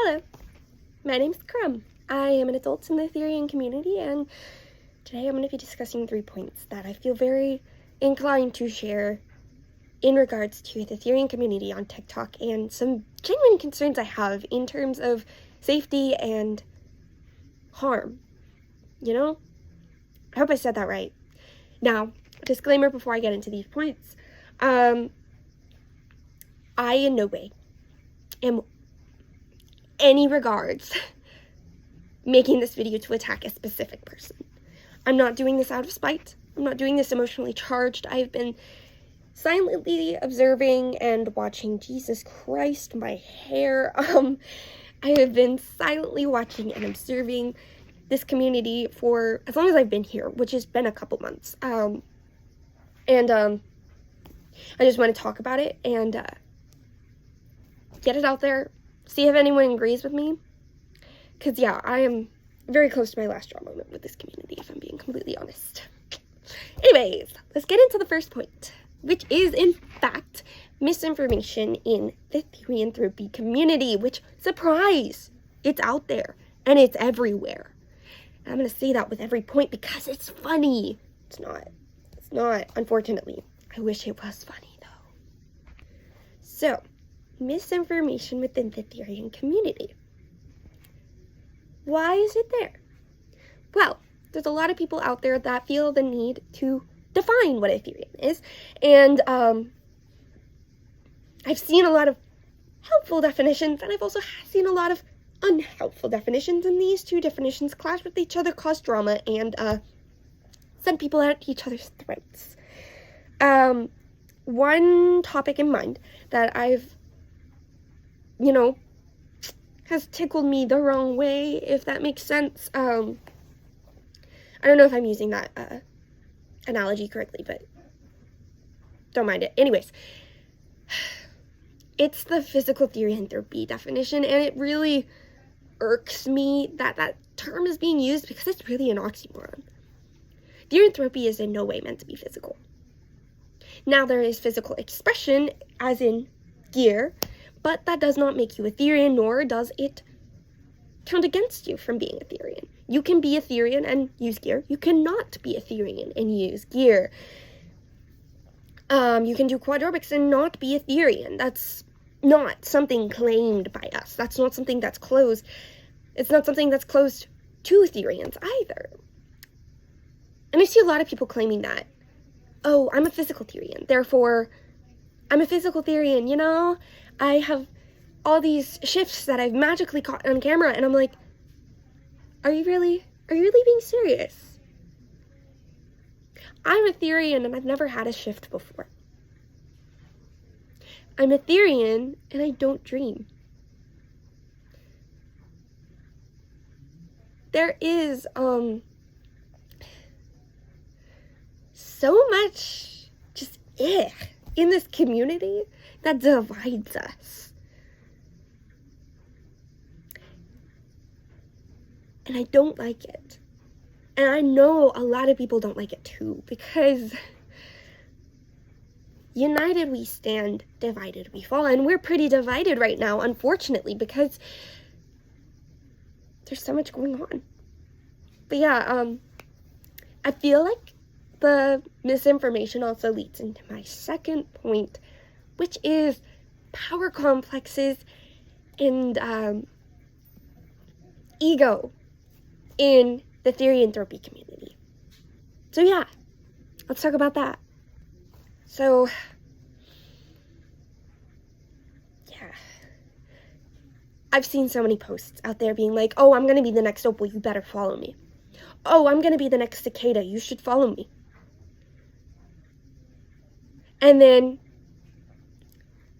Hello, my name's Crumb. I am an adult in the therian community, and today I'm going to be discussing 3 points that I feel very inclined to share in regards to the therian community on TikTok and some genuine concerns I have in terms of safety and harm. You know? I hope I said that right. Now, disclaimer before I get into these points. I in no way am any regards making this video to attack a specific person. I'm not doing this out of spite. I'm not doing this emotionally charged. I've been silently observing and watching. Jesus Christ, my hair. I have been silently watching and observing this community for as long as I've been here, which has been a couple months. I just want to talk about it and get it out there, see if anyone agrees with me. Because, yeah, I am very close to my last straw moment with this community, if I'm being completely honest. Anyways, let's get into the first point, which is, in fact, misinformation in the therianthropy community, which, surprise, it's out there, and it's everywhere. And I'm going to say that with every point because it's funny. It's not. It's not, unfortunately. I wish it was funny, though. So, misinformation within the therian community. Why is it there? Well, there's a lot of people out there that feel the need to define what a therian is, and I've seen a lot of helpful definitions, and I've also seen a lot of unhelpful definitions, and these two definitions clash with each other, cause drama, and send people at each other's throats. One topic in mind that I've has tickled me the wrong way, if that makes sense. I don't know if I'm using that analogy correctly, but don't mind it. Anyways, it's the physical therianthropy definition, and it really irks me that that term is being used because it's really an oxymoron. Therianthropy is in no way meant to be physical. Now, there is physical expression, as in gear, but that does not make you a therian, nor does it count against you from being a therian. You can be a therian and use gear. You cannot be a therian and use gear. You can do quadrobics and not be a therian. That's not something claimed by us. That's not something that's closed. It's not something that's closed to therians either. And I see a lot of people claiming that, oh, I'm a physical therian, therefore I'm a physical therian, I have all these shifts that I've magically caught on camera, and I'm like, are you really being serious? I'm a therian, and I've never had a shift before. I'm a therian, and I don't dream. There is, so much just in this community that divides us. And I don't like it. And I know a lot of people don't like it too, because united we stand, divided we fall. And we're pretty divided right now, unfortunately, because there's so much going on. But yeah, I feel like the misinformation also leads into my second point, which is power complexes and ego in the therianthropy community. So yeah, let's talk about that. So, yeah, I've seen so many posts out there being like, oh, I'm gonna be the next opal, you better follow me. Oh, I'm gonna be the next cicada, you should follow me. And then,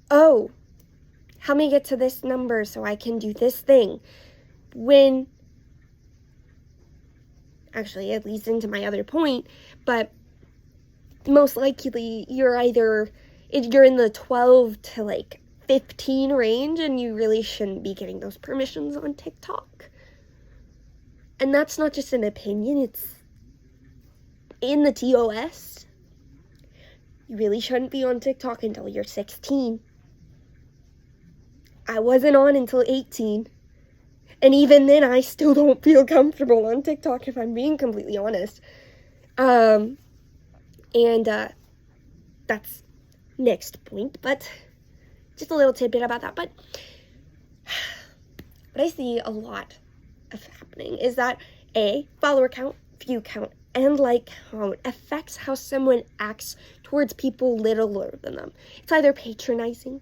oh, help me get to this number so I can do this thing. When, actually, it leads into my other point, but most likely you're in the 12 to 15 range, and you really shouldn't be getting those permissions on TikTok. And that's not just an opinion, it's in the TOS. You really shouldn't be on TikTok until you're 16. I wasn't on until 18. And even then, I still don't feel comfortable on TikTok, if I'm being completely honest. And that's next point, but just a little tidbit about that. But what I see a lot of happening is that follower count, view count, and like count affects how someone acts towards people littler than them. It's either patronizing,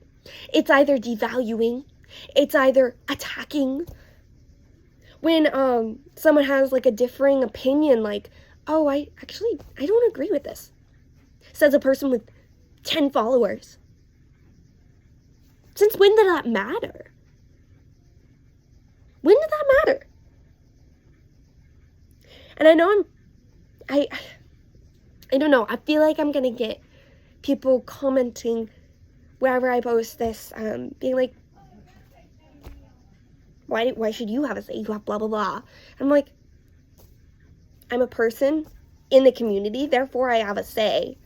it's either devaluing, it's either attacking. When someone has like a differing opinion, like, oh, I don't agree with this, says a person with 10 followers. Since when did that matter? When did that matter? And I know I don't know, I feel like I'm gonna get people commenting wherever I post this, being like, why should you have a say? You have blah, blah, blah. I'm like, I'm a person in the community, therefore I have a say.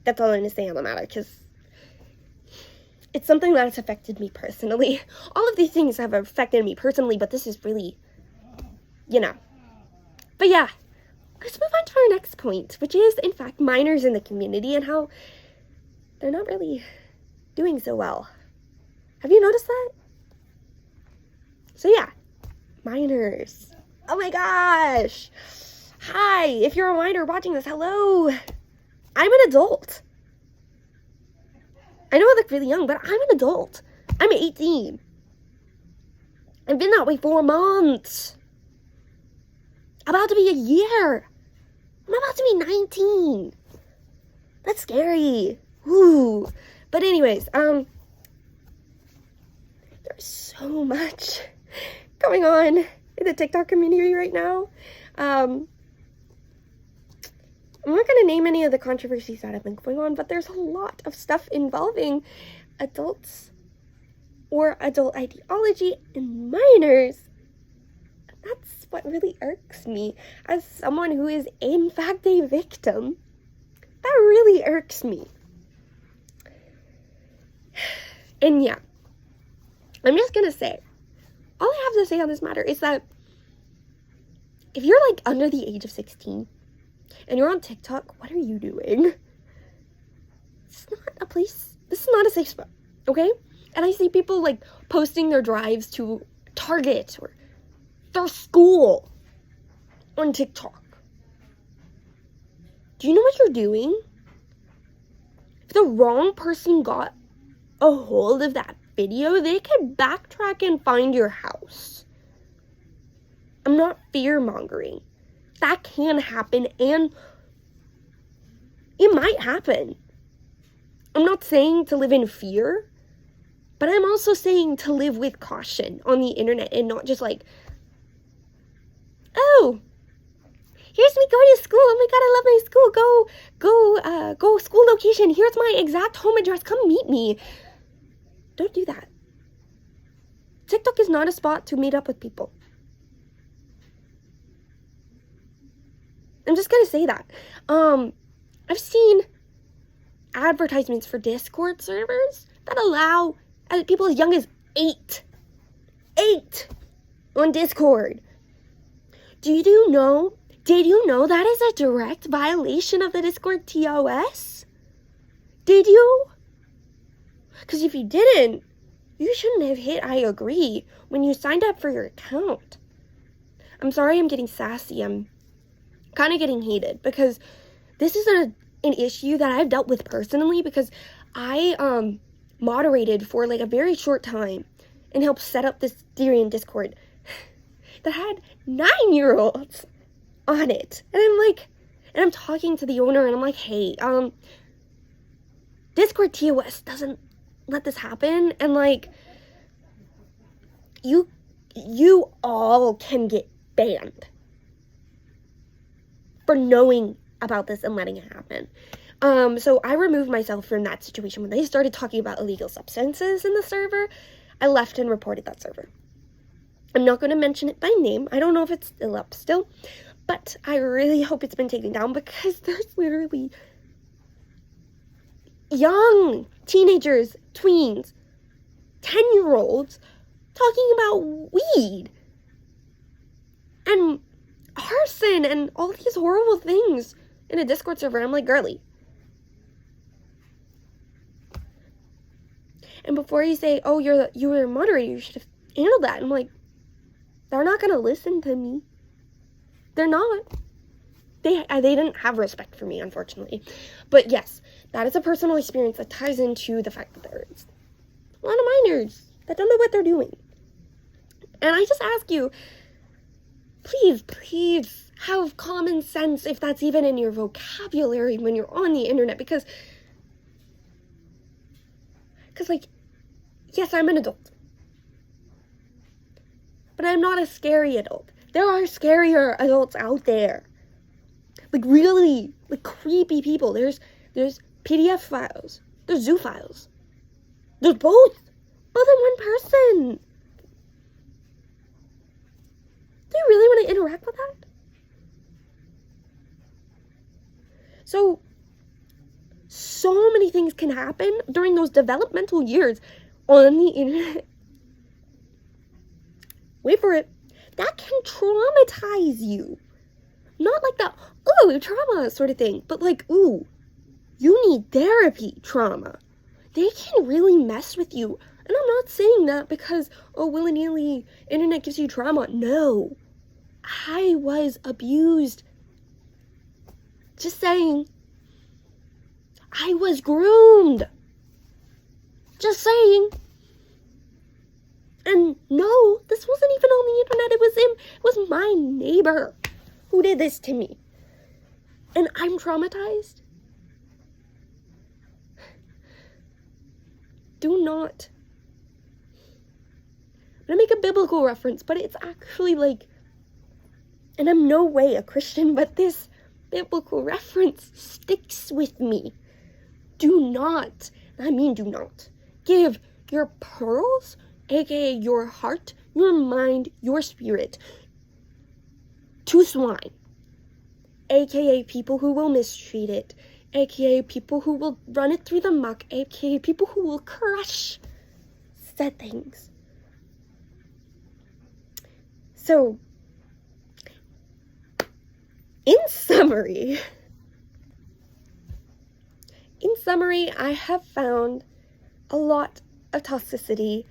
That's all I'm gonna say on the matter, because it's something that's affected me personally. All of these things have affected me personally, but this is really, But yeah, let's move on to our next point, which is, in fact, minors in the community and how they're not really doing so well. Have you noticed that? So yeah, minors. Oh my gosh. Hi, if you're a minor watching this, hello. I'm an adult. I know I look really young, but I'm an adult. I'm 18. I've been that way for months. About to be a year. I'm about to be 19. That's scary. Ooh. But anyways, there's so much going on in the TikTok community right now. I'm not going to name any of the controversies that have been going on, but there's a lot of stuff involving adults or adult ideology and minors. That's what really irks me as someone who is in fact a victim. That really irks me. And yeah, I'm just going to say, all I have to say on this matter is that if you're like under the age of 16, and you're on TikTok, what are you doing? This is not a safe spot, okay? And I see people like posting their drives to Target or their school on TikTok. Do you know what you're doing? If the wrong person got a hold of that video, they could backtrack and find your house. I'm not fear-mongering. That can happen, and it might happen. I'm not saying to live in fear, but I'm also saying to live with caution on the internet and not just like, oh, here's me going to school. Oh my god, I love my school. Go school location. Here's my exact home address. Come meet me. Don't do that. TikTok is not a spot to meet up with people. I'm just gonna say that. I've seen advertisements for Discord servers that allow people as young as 8 on Discord. Did you know that is a direct violation of the Discord TOS? Did you? Because if you didn't, you shouldn't have hit I agree when you signed up for your account. I'm sorry I'm getting sassy. I'm kind of getting heated because this is an issue that I've dealt with personally, because I moderated for like a very short time and helped set up this therian Discord that had 9-year-olds on it. And I'm talking to the owner and I'm like, hey, Discord TOS doesn't let this happen, and like you all can get banned for knowing about this and letting it happen. So I removed myself from that situation. When they started talking about illegal substances in the server, I left and reported that server. I'm not going to mention it by name. I don't know if it's still up still, but I really hope it's been taken down, because there's literally young teenagers, tweens, 10-year-olds talking about weed and arson and all these horrible things in a Discord server. I'm like, girly. And before you say, oh, you were a moderator, you should have handled that. I'm like, they're not going to listen to me. They're not. They didn't have respect for me, unfortunately. But yes, that is a personal experience that ties into the fact that there's a lot of minors that don't know what they're doing. And I just ask you, please have common sense if that's even in your vocabulary when you're on the internet. Because like, yes, I'm an adult. But I'm not a scary adult. There are scarier adults out there. Like, really, like, creepy people. There's PDF files. There's zoo files. There's both in one person. Do you really want to interact with that? So many things can happen during those developmental years on the internet. Wait for it. That can traumatize you. Not like that, ooh, trauma sort of thing, but like, ooh, you need therapy trauma. They can really mess with you. And I'm not saying that because, oh, willy-nilly, internet gives you trauma. No. I was abused. Just saying. I was groomed. Just saying. And no, this wasn't even on the internet. It was my neighbor who did this to me. And I'm traumatized. Do not. I'm gonna make a biblical reference, but it's actually like, and I'm no way a Christian, but this biblical reference sticks with me. Do not, I mean do not, give your pearls, aka your heart, your mind, your spirit, to swine, aka people who will mistreat it, aka people who will run it through the muck, aka people who will crush said things. So, in summary, I have found a lot of toxicity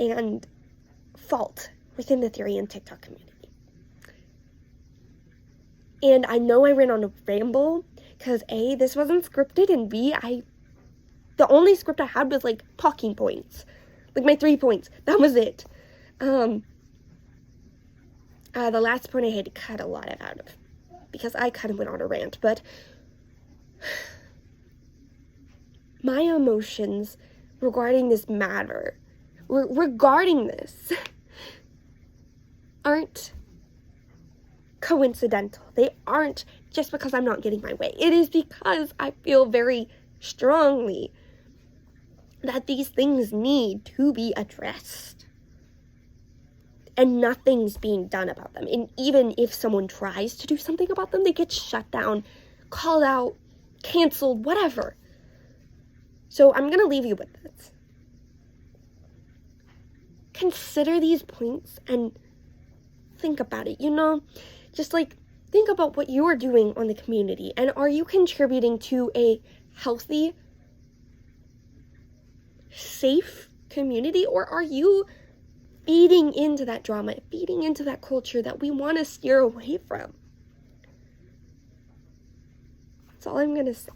and fault within the therian TikTok community. And I know I ran on a ramble because A, this wasn't scripted, and B, the only script I had was like talking points. Like my 3 points. That was it. The last point I had to cut a lot out of because I kind of went on a rant, but my emotions regarding this matter, regarding this, aren't coincidental. They aren't just because I'm not getting my way. It is because I feel very strongly that these things need to be addressed. And nothing's being done about them. And even if someone tries to do something about them, they get shut down, called out, canceled, whatever. So I'm going to leave you with this. Consider these points and think about it, Just like, think about what you are doing on the community. And are you contributing to a healthy, safe community? Or are you feeding into that drama, feeding into that culture that we want to steer away from? That's all I'm going to say.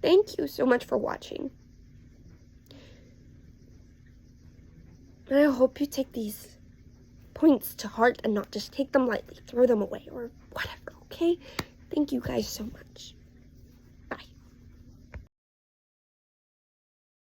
Thank you so much for watching. And I hope you take these points to heart and not just take them lightly, throw them away, or whatever, okay? Thank you guys so much.